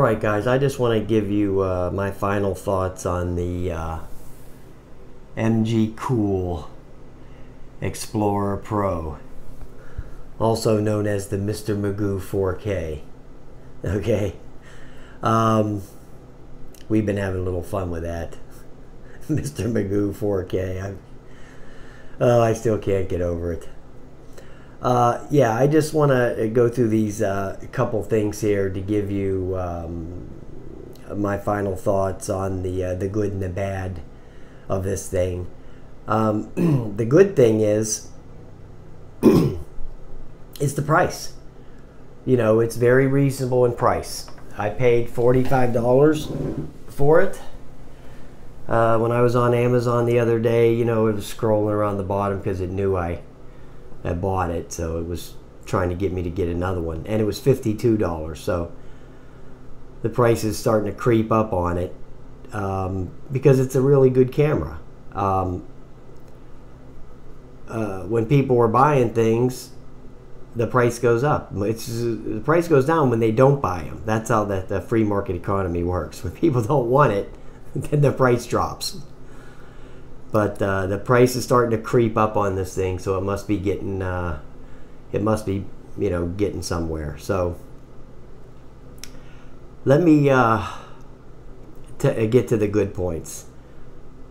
Alright guys, I just want to give you my final thoughts on the MGCOOL Explorer Pro, also known as the Mr. Magoo 4K. Okay, we've been having a little fun with that. Mr. Magoo 4K. I still can't get over it. Yeah, I just want to go through these couple things here to give you my final thoughts on the good and the bad of this thing. The good thing is it's the price. You know, it's very reasonable in price. I paid $45 for it. When I was on Amazon the other day, you know, it was scrolling around the bottom because it knew I bought it, so it was trying to get me to get another one, and it was $52. So the price is starting to creep up on it because it's a really good camera. When people are buying things, the price goes up. The price goes down when they don't buy them. That's how the free market economy works. When people don't want it, then the price drops. But the price is starting to creep up on this thing, so it must be getting, you know, getting somewhere. So let me get to the good points.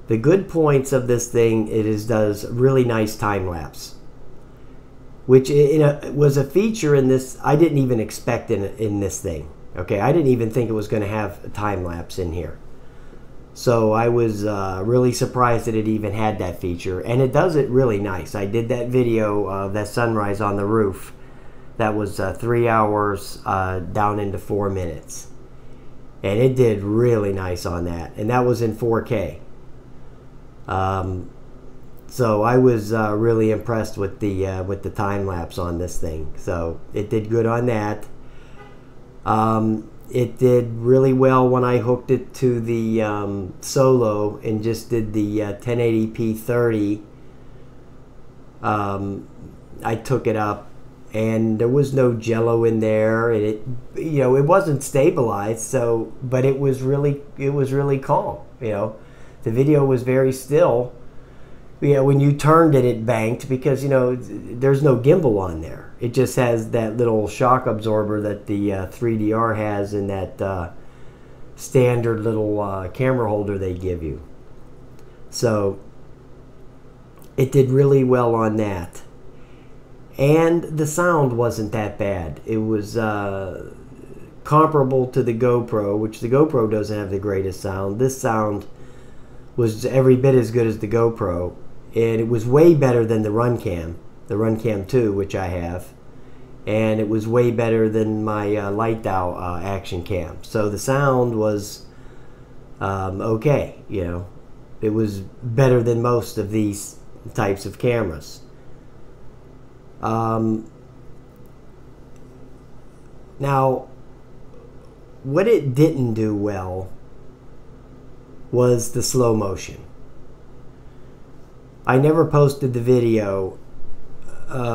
The good points of this thing, does really nice time lapse, which was a feature in this I didn't even expect in this thing. Okay, I didn't even think it was going to have a time lapse in here. So I was really surprised that it even had that feature, and it does it really nice. I did that video of that sunrise on the roof. That was 3 hours down into 4 minutes, and it did really nice on that, and that was in 4K. So I was really impressed with the time lapse on this thing. So it did good on that. It did really well when I hooked it to the Solo and just did the 1080p 30. I took it up, and there was no jello in there, and it, you know, it wasn't stabilized. So, but it was really calm. You know, the video was very still. You know, when you turned it, it banked because, you know, there's no gimbal on there. It just has that little shock absorber that the 3DR has in that standard little camera holder they give you. So it did really well on that. And the sound wasn't that bad. It was comparable to the GoPro, which the GoPro doesn't have the greatest sound. This sound was every bit as good as the GoPro. And it was way better than the Runcam 2, which I have, and it was way better than my Lightdow action cam. So the sound was okay. You know, it was better than most of these types of cameras. Now, what it didn't do well was the slow motion. I never posted the video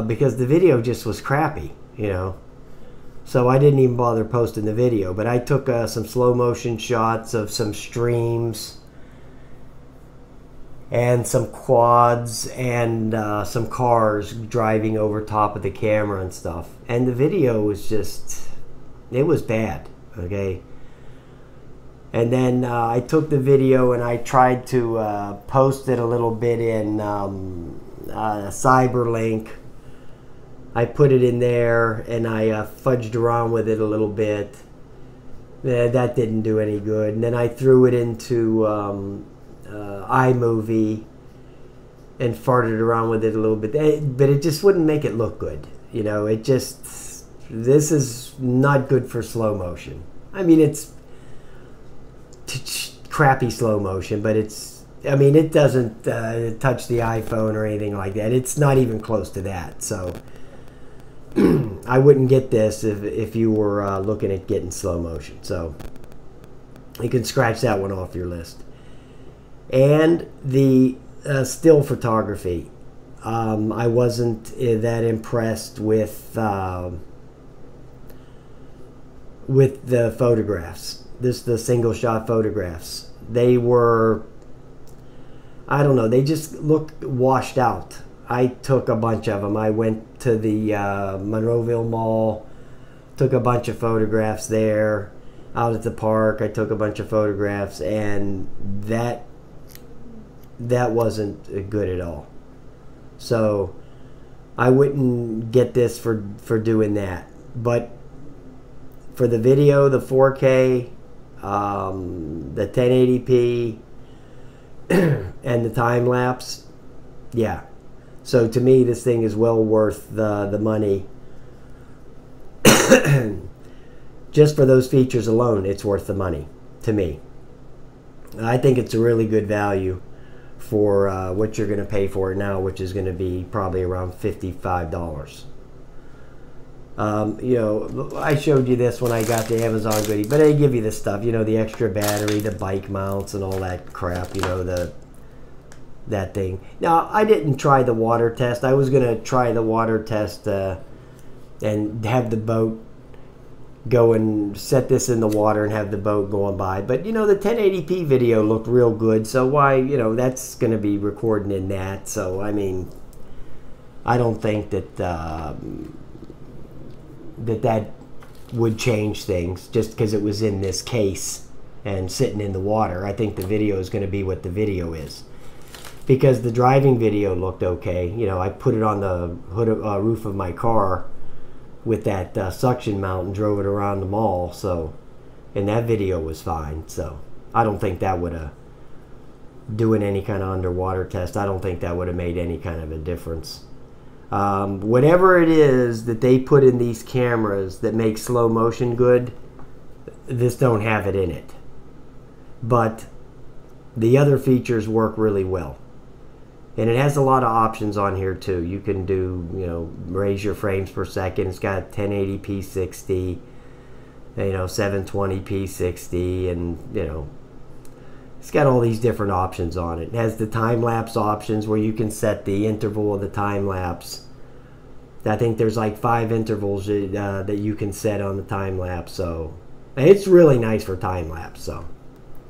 because the video just was crappy, you know. So I didn't even bother posting the video. But I took some slow motion shots of some streams and some quads and some cars driving over top of the camera and stuff. And the video was just, it was bad, okay. And then I took the video and I tried to post it a little bit in Cyberlink. I put it in there and I fudged around with it a little bit. That didn't do any good. And then I threw it into iMovie and farted around with it a little bit. But it just wouldn't make it look good. You know, it just, this is not good for slow motion. I mean, it's crappy slow motion, but it's, I mean, it doesn't touch the iPhone or anything like that. It's not even close to that. So I wouldn't get this if you were looking at getting slow motion. So you can scratch that one off your list. And the still photography, I wasn't that impressed with with the photographs. The single shot photographs. They were, I don't know, they just looked washed out. I took a bunch of them. I went to the Monroeville Mall, took a bunch of photographs there. Out at the park, I took a bunch of photographs, and that wasn't good at all. So I wouldn't get this for doing that. But for the video, the 4K, the 1080p, and the time lapse, yeah. So to me, this thing is well worth the money. Just for those features alone, it's worth the money to me. I think it's a really good value for what you're going to pay for it now, which is going to be probably around $55. You know, I showed you this when I got the Amazon goodie, but they give you this stuff, you know, the extra battery, the bike mounts, and all that crap, you know, that thing. Now, I didn't try the water test. I was going to try the water test and have the boat go and set this in the water and have the boat going by. But, you know, the 1080p video looked real good, so why, you know, that's going to be recording in that. So, I mean, I don't think that that would change things just because it was in this case and sitting in the water. I think the video is going to be what the video is. Because the driving video looked okay. You know, I put it on the hood roof of my car with that suction mount and drove it around the mall, so, and that video was fine. So I don't think that would have, doing any kind of underwater test, I don't think that would have made any kind of a difference. Whatever it is that they put in these cameras that make slow motion good, this don't have it in it. But the other features work really well. And it has a lot of options on here too. You can do, you know, raise your frames per second. It's got 1080p 60, you know, 720p 60, and, you know, it's got all these different options on it. It has the time-lapse options where you can set the interval of the time-lapse. I think there's like 5 intervals that you can set on the time-lapse. So it's really nice for time-lapse. So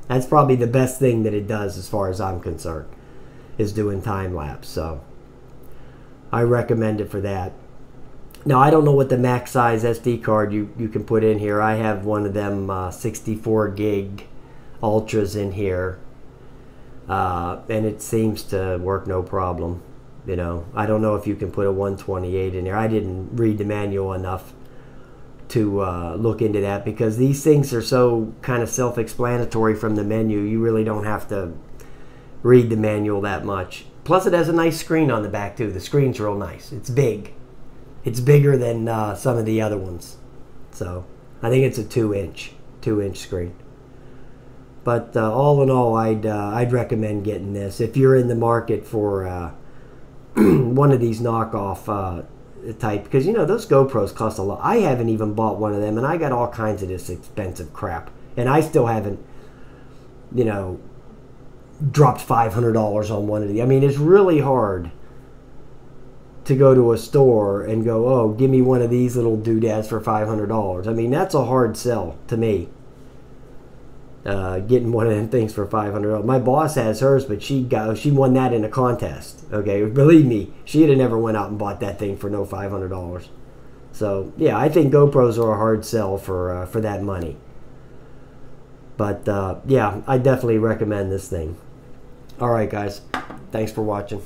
that's probably the best thing that it does as far as I'm concerned, is doing time-lapse. So I recommend it for that. Now, I don't know what the max size SD card you can put in here. I have one of them 64 gig ultras in here, and it seems to work no problem. You know, I don't know if you can put a 128 in there. I didn't read the manual enough to look into that, because these things are so kind of self-explanatory from the menu. You really don't have to read the manual that much. Plus, it has a nice screen on the back too. The screen's real nice. It's big. It's bigger than some of the other ones. So I think it's a 2-inch screen. But all in all, I'd recommend getting this if you're in the market for one of these knockoff type, because, you know, those GoPros cost a lot. I haven't even bought one of them, and I got all kinds of this expensive crap, and I still haven't, you know, dropped $500 on one of these. I mean, it's really hard to go to a store and go, oh, give me one of these little doodads for $500. I mean, that's a hard sell to me. Getting one of them things for $500. My boss has hers, but she won that in a contest. Okay, believe me, she'd have never went out and bought that thing for no $500. So yeah, I think GoPros are a hard sell for that money. But yeah, I definitely recommend this thing. All right, guys, thanks for watching.